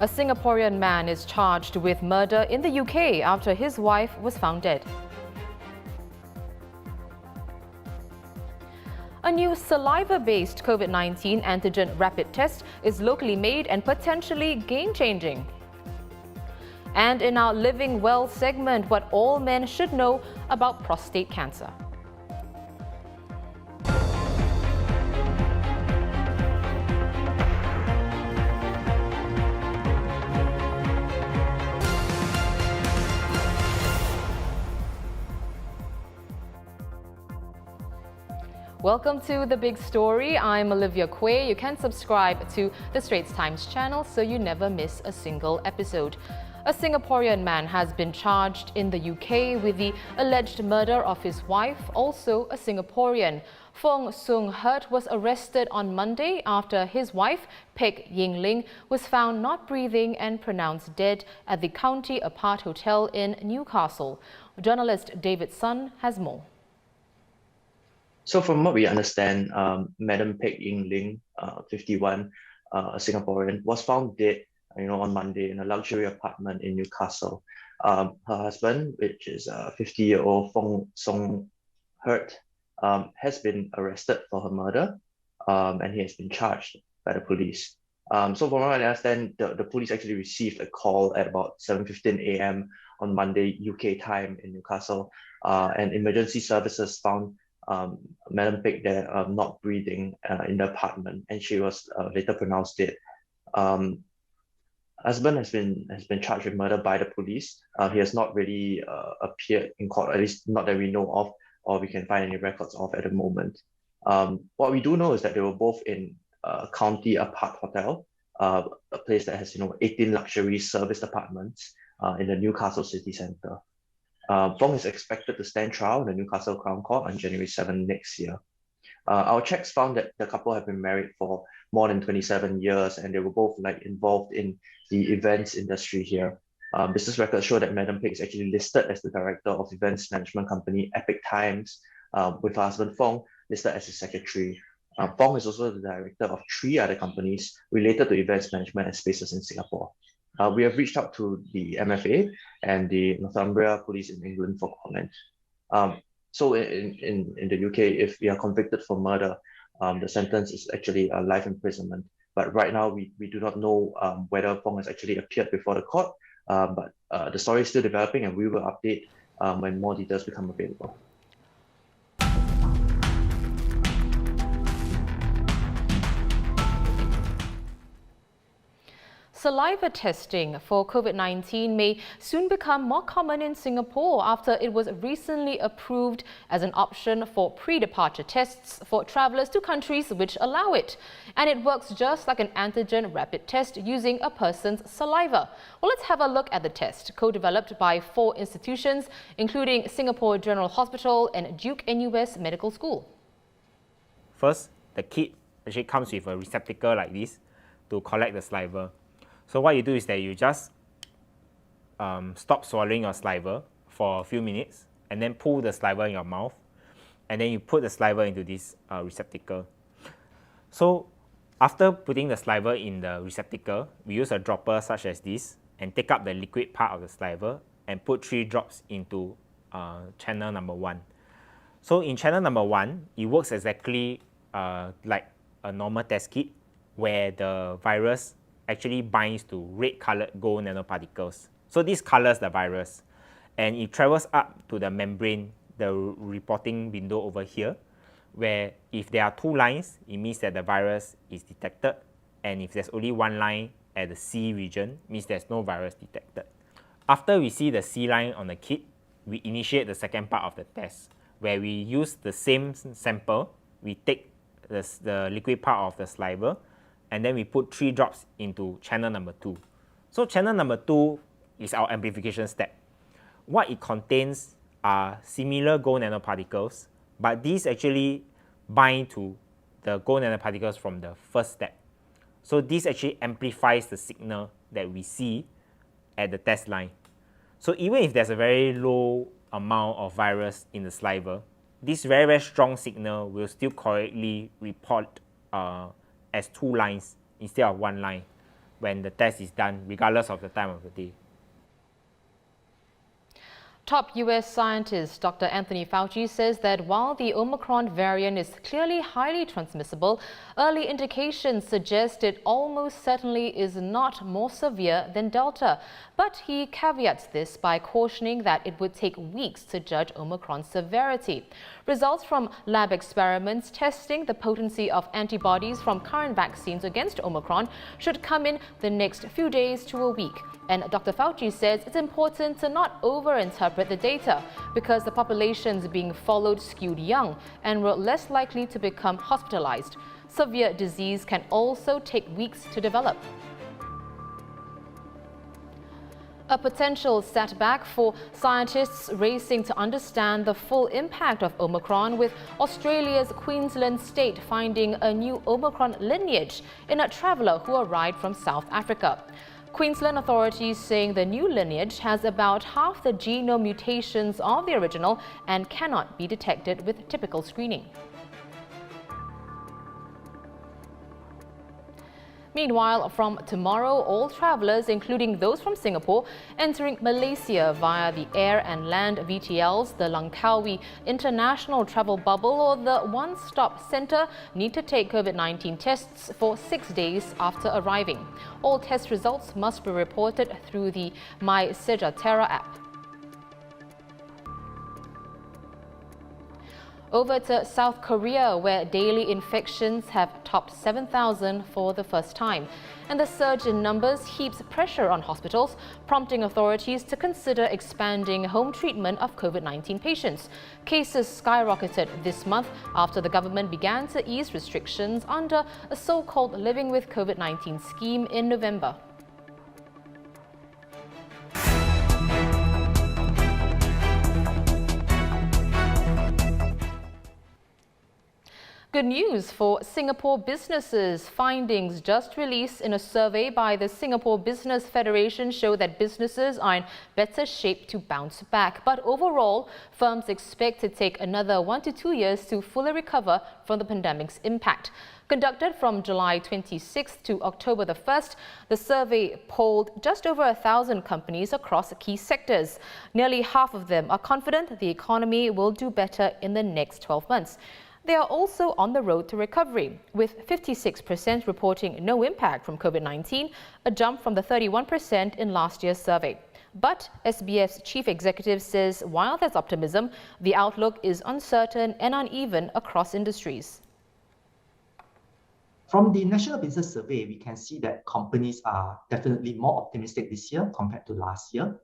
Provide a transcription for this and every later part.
A Singaporean man is charged with murder in the UK after his wife was found dead. A new saliva-based COVID-19 antigen rapid test is locally made and potentially game-changing. And in our Living Well segment, what all men should know about prostate cancer. Welcome to The Big Story. I'm Olivia Quay. You can subscribe to the Straits Times channel so you never miss a single episode. A Singaporean man has been charged in the UK with the alleged murder of his wife, also a Singaporean. Fong Sung Hurt was arrested on Monday after his wife, Pek Ying Ling, was found not breathing and pronounced dead at the County Apart Hotel in Newcastle. Journalist David Sun has more. So from what we understand, Madam Pek Ying Ling, 51, a Singaporean, was found dead, on Monday in a luxury apartment in Newcastle. Her husband, which is 50-year-old Fong Sung Hurt, has been arrested for her murder, and he has been charged by the police. So from what I understand, the police actually received a call at about 7:15 a.m. on Monday UK time in Newcastle, and emergency services found Madam Pek there not breathing in the apartment, and she was later pronounced dead. Husband has been charged with murder by the police. He has not really appeared in court, at least not that we know of, or we can find any records of at the moment. What we do know is that they were both in County Apart Hotel, a place that has 18 luxury serviced apartments in the Newcastle city centre. Fong is expected to stand trial in the Newcastle Crown Court on January 7 next year. Our checks found that the couple have been married for more than 27 years, and they were both involved in the events industry here. Business records show that Madam Pek is actually listed as the director of events management company Epic Times, with her husband Fong listed as his secretary. Fong is also the director of 3 other companies related to events management and spaces in Singapore. We have reached out to the MFA and the Northumbria Police in England for comment. So in the UK, if we are convicted for murder, the sentence is actually a life imprisonment. But right now, we do not know whether Fong has actually appeared before the court. But the story is still developing, and we will update when more details become available. Saliva testing for COVID-19 may soon become more common in Singapore after it was recently approved as an option for pre-departure tests for travellers to countries which allow it. And it works just like an antigen rapid test using a person's saliva. Well, let's have a look at the test, co-developed by 4 institutions, including Singapore General Hospital and Duke NUS Medical School. First, the kit actually comes with a receptacle like this to collect the saliva. So what you do is that you just stop swallowing your saliva for a few minutes and then pull the saliva in your mouth, and then you put the saliva into this receptacle. So after putting the saliva in the receptacle, we use a dropper such as this and take up the liquid part of the saliva and put 3 drops into channel number 1. So in channel number 1, it works exactly like a normal test kit, where the virus actually binds to red-colored gold nanoparticles. So this colors the virus, and it travels up to the membrane, the reporting window over here, where if there are 2 lines, it means that the virus is detected, and if there's only 1 line at the C region, it means there's no virus detected. After we see the C line on the kit, we initiate the second part of the test, where we use the same sample. We take the liquid part of the saliva, and then we put 3 drops into channel number 2. So channel number 2 is our amplification step. What it contains are similar gold nanoparticles, but these actually bind to the gold nanoparticles from the first step. So this actually amplifies the signal that we see at the test line. So even if there's a very low amount of virus in the saliva, this very, very strong signal will still correctly report as 2 lines instead of 1 line. when the test is done, regardless of the time of the day. Top US scientist Dr. Anthony Fauci says that while the Omicron variant is clearly highly transmissible, early indications suggest it almost certainly is not more severe than Delta. But he caveats this by cautioning that it would take weeks to judge Omicron's severity. Results from lab experiments testing the potency of antibodies from current vaccines against Omicron should come in the next few days to a week. And Dr. Fauci says it's important to not overinterpret the data because the populations being followed skewed young and were less likely to become hospitalized. Severe disease can also take weeks to develop. A potential setback for scientists racing to understand the full impact of Omicron, with Australia's Queensland state finding a new Omicron lineage in a traveller who arrived from South Africa. Queensland authorities saying the new lineage has about half the genome mutations of the original and cannot be detected with typical screening. Meanwhile, from tomorrow, all travellers, including those from Singapore, entering Malaysia via the air and land VTLs, the Langkawi International Travel Bubble or the One Stop Centre, need to take COVID-19 tests for 6 days after arriving. All test results must be reported through the My Sejahtera app. Over to South Korea, where daily infections have topped 7,000 for the first time. And the surge in numbers heaps pressure on hospitals, prompting authorities to consider expanding home treatment of COVID-19 patients. Cases skyrocketed this month after the government began to ease restrictions under a so-called Living with COVID-19 scheme in November. Good news for Singapore businesses. Findings just released in a survey by the Singapore Business Federation show that businesses are in better shape to bounce back. But overall, firms expect to take another 1 to 2 years to fully recover from the pandemic's impact. Conducted from July 26th to October the 1st, the survey polled just over 1,000 companies across key sectors. Nearly half of them are confident the economy will do better in the next 12 months. They are also on the road to recovery, with 56% reporting no impact from COVID-19, a jump from the 31% in last year's survey. But SBF's chief executive says while there's optimism, the outlook is uncertain and uneven across industries. From the National Business Survey, we can see that companies are definitely more optimistic this year compared to last year.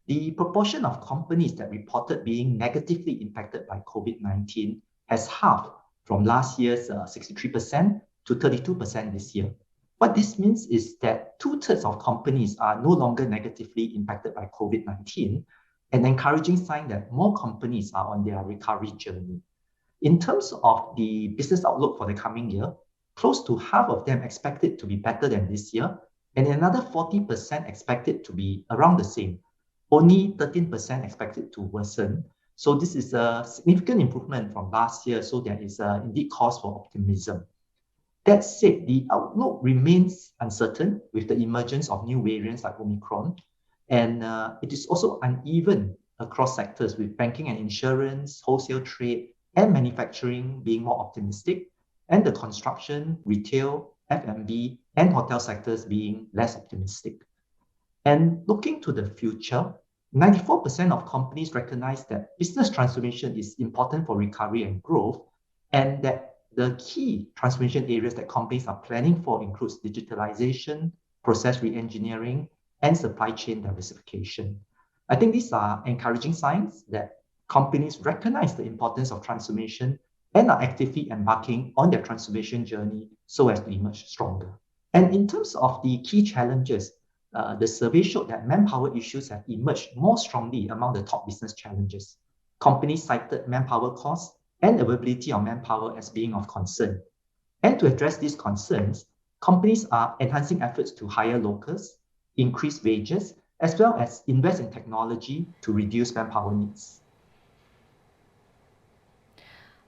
The proportion of companies that reported being negatively impacted by COVID-19 has halved from last year's 63% to 32% this year. What this means is that 2/3 of companies are no longer negatively impacted by COVID-19, an encouraging sign that more companies are on their recovery journey. In terms of the business outlook for the coming year, close to half of them expected to be better than this year, and another 40% expected to be around the same. Only 13% expected to worsen. So this is a significant improvement from last year, so there is indeed cause for optimism. That said, the outlook remains uncertain with the emergence of new variants like Omicron, and it is also uneven across sectors, with banking and insurance, wholesale trade, and manufacturing being more optimistic, and the construction, retail, F&B, and hotel sectors being less optimistic. And looking to the future, 94% of companies recognize that business transformation is important for recovery and growth, and that the key transformation areas that companies are planning for includes digitalization, process re-engineering, and supply chain diversification. I think these are encouraging signs that companies recognize the importance of transformation and are actively embarking on their transformation journey so as to emerge stronger. And in terms of the key challenges, the survey showed that manpower issues have emerged more strongly among the top business challenges. Companies cited manpower costs and availability of manpower as being of concern. And to address these concerns, companies are enhancing efforts to hire locals, increase wages, as well as invest in technology to reduce manpower needs.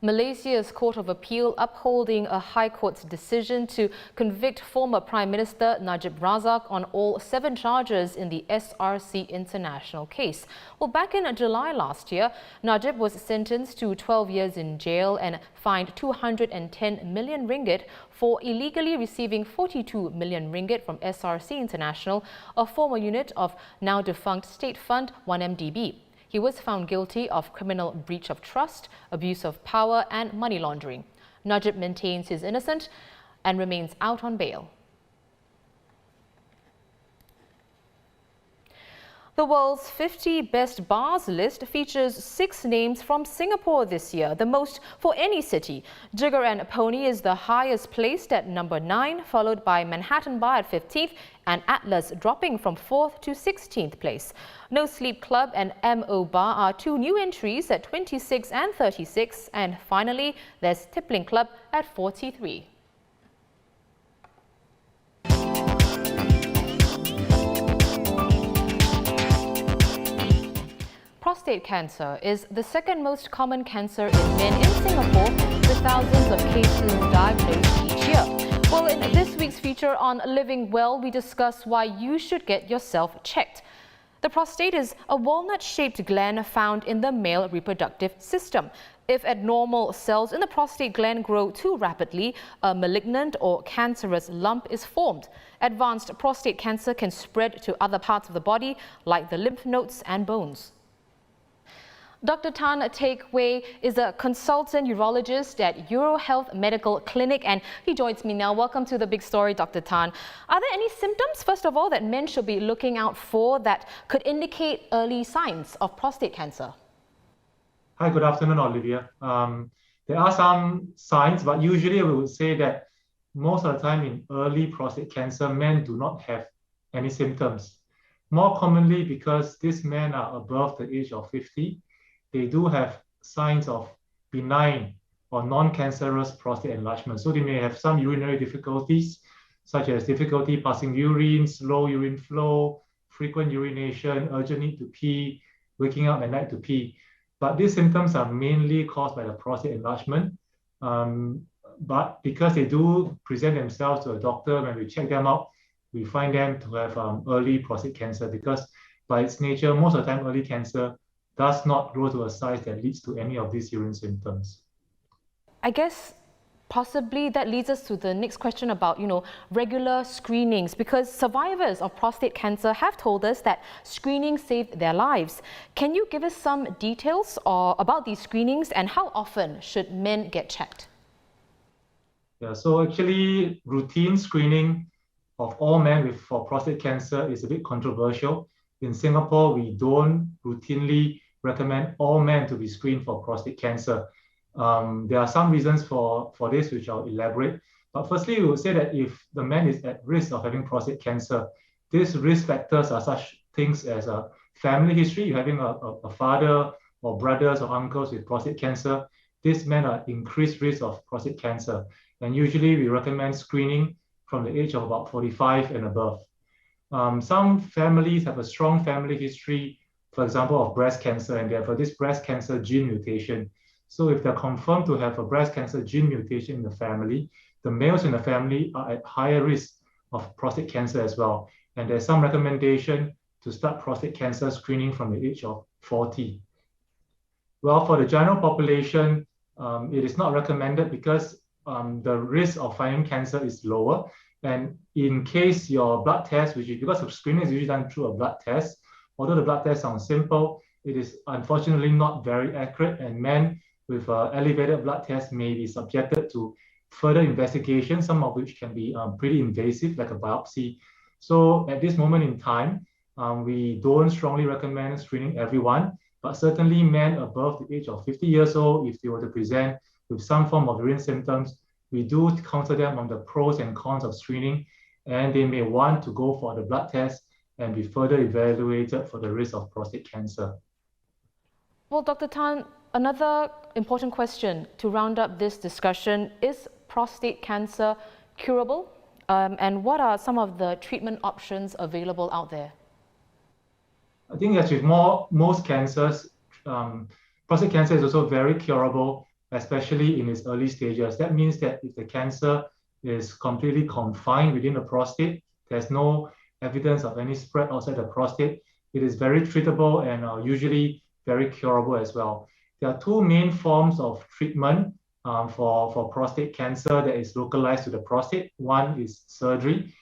Malaysia's Court of Appeal upholding a High Court's decision to convict former Prime Minister Najib Razak on all 7 charges in the SRC International case. Well, back in July last year, Najib was sentenced to 12 years in jail and fined 210 million ringgit for illegally receiving 42 million ringgit from SRC International, a former unit of now defunct State Fund 1MDB. He was found guilty of criminal breach of trust, abuse of power and money laundering. Najib maintains his innocence and remains out on bail. The world's 50 best bars list features 6 names from Singapore this year, the most for any city. Jigger and Pony is the highest placed at number 9, followed by Manhattan Bar at 15th and Atlas dropping from 4th to 16th place. No Sleep Club and MO Bar are 2 new entries at 26 and 36, and finally there's Tippling Club at 43. Prostate cancer is the second most common cancer in men in Singapore, with thousands of cases diagnosed each year. Well, in this week's feature on Living Well, we discuss why you should get yourself checked. The prostate is a walnut-shaped gland found in the male reproductive system. If abnormal cells in the prostate gland grow too rapidly, a malignant or cancerous lump is formed. Advanced prostate cancer can spread to other parts of the body, like the lymph nodes and bones. Dr. Tan Teck Wei is a consultant urologist at EuroHealth Medical Clinic, and he joins me now. Welcome to The Big Story, Dr. Tan. Are there any symptoms, first of all, that men should be looking out for that could indicate early signs of prostate cancer? Hi, good afternoon, Olivia. There are some signs, but usually we would say that most of the time in early prostate cancer, men do not have any symptoms. More commonly, because these men are above the age of 50, they do have signs of benign or non-cancerous prostate enlargement. So they may have some urinary difficulties, such as difficulty passing urine, slow urine flow, frequent urination, urgent need to pee, waking up at night to pee. But these symptoms are mainly caused by the prostate enlargement. But because they do present themselves to a doctor, when we check them out, we find them to have early prostate cancer, because by its nature, most of the time early cancer does not grow to a size that leads to any of these urine symptoms. I guess possibly that leads us to the next question about, regular screenings, because survivors of prostate cancer have told us that screening saved their lives. Can you give us some details about these screenings and how often should men get checked? Yeah, so actually routine screening of all men for prostate cancer is a bit controversial. In Singapore, we don't routinely recommend all men to be screened for prostate cancer. There are some reasons for this, which I'll elaborate. But firstly, we would say that if the man is at risk of having prostate cancer, these risk factors are such things as a family history, having a father or brothers or uncles with prostate cancer. These men are increased risk of prostate cancer. And usually we recommend screening from the age of about 45 and above. Some families have a strong family history, for example, of breast cancer, and therefore this breast cancer gene mutation. So if they're confirmed to have a breast cancer gene mutation in the family, the males in the family are at higher risk of prostate cancer as well. And there's some recommendation to start prostate cancer screening from the age of 40. Well, for the general population, it is not recommended because the risk of finding cancer is lower. And in case your blood test, which is because of screening is usually done through a blood test, although the blood test sounds simple, it is unfortunately not very accurate, and men with elevated blood tests may be subjected to further investigation, some of which can be pretty invasive, like a biopsy. So at this moment in time, we don't strongly recommend screening everyone, but certainly men above the age of 50 years old, if they were to present with some form of urine symptoms, we do counsel them on the pros and cons of screening, and they may want to go for the blood test and be further evaluated for the risk of prostate cancer. Well, Dr. Tan, another important question to round up this discussion: is prostate cancer curable? And what are some of the treatment options available out there? I think as with most cancers, prostate cancer is also very curable especially in its early stages. That means that if the cancer is completely confined within the prostate, there's no evidence of any spread outside the prostate, it is very treatable and usually very curable as well. There are two main forms of treatment for prostate cancer that is localized to the prostate. One is surgery.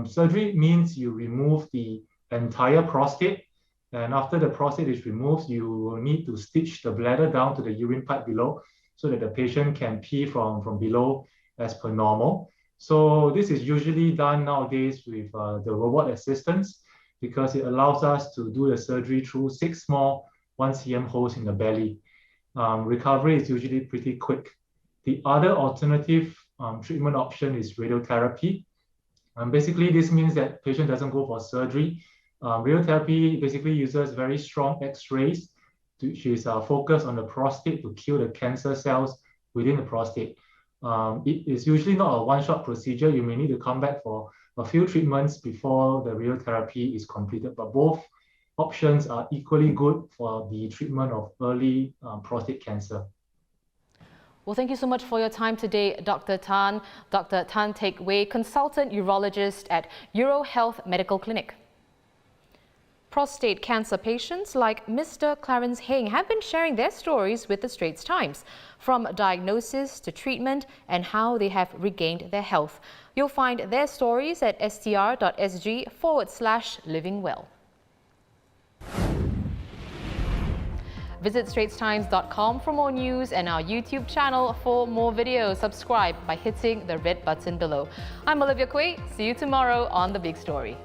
Surgery means you remove the entire prostate, and after the prostate is removed, you will need to stitch the bladder down to the urine pipe below so that the patient can pee from below as per normal. So this is usually done nowadays with the robot assistance, because it allows us to do the surgery through 6 small 1 cm holes in the belly. Recovery is usually pretty quick. The other alternative treatment option is radiotherapy. Basically, this means that patient doesn't go for surgery. Radiotherapy basically uses very strong X-rays, which is focused on the prostate to kill the cancer cells within the prostate. It is usually not a one-shot procedure. You may need to come back for a few treatments before the radiotherapy is completed, but both options are equally good for the treatment of early prostate cancer. Well, thank you so much for your time today, Dr. Tan. Dr. Tan Teck Wei, consultant urologist at UroHealth Medical Clinic. Prostate cancer patients like Mr. Clarence Heng have been sharing their stories with the Straits Times, from diagnosis to treatment and how they have regained their health. You'll find their stories at str.sg/livingwell. Visit straitstimes.com for more news and our YouTube channel for more videos. Subscribe by hitting the red button below. I'm Olivia Quay. See you tomorrow on The Big Story.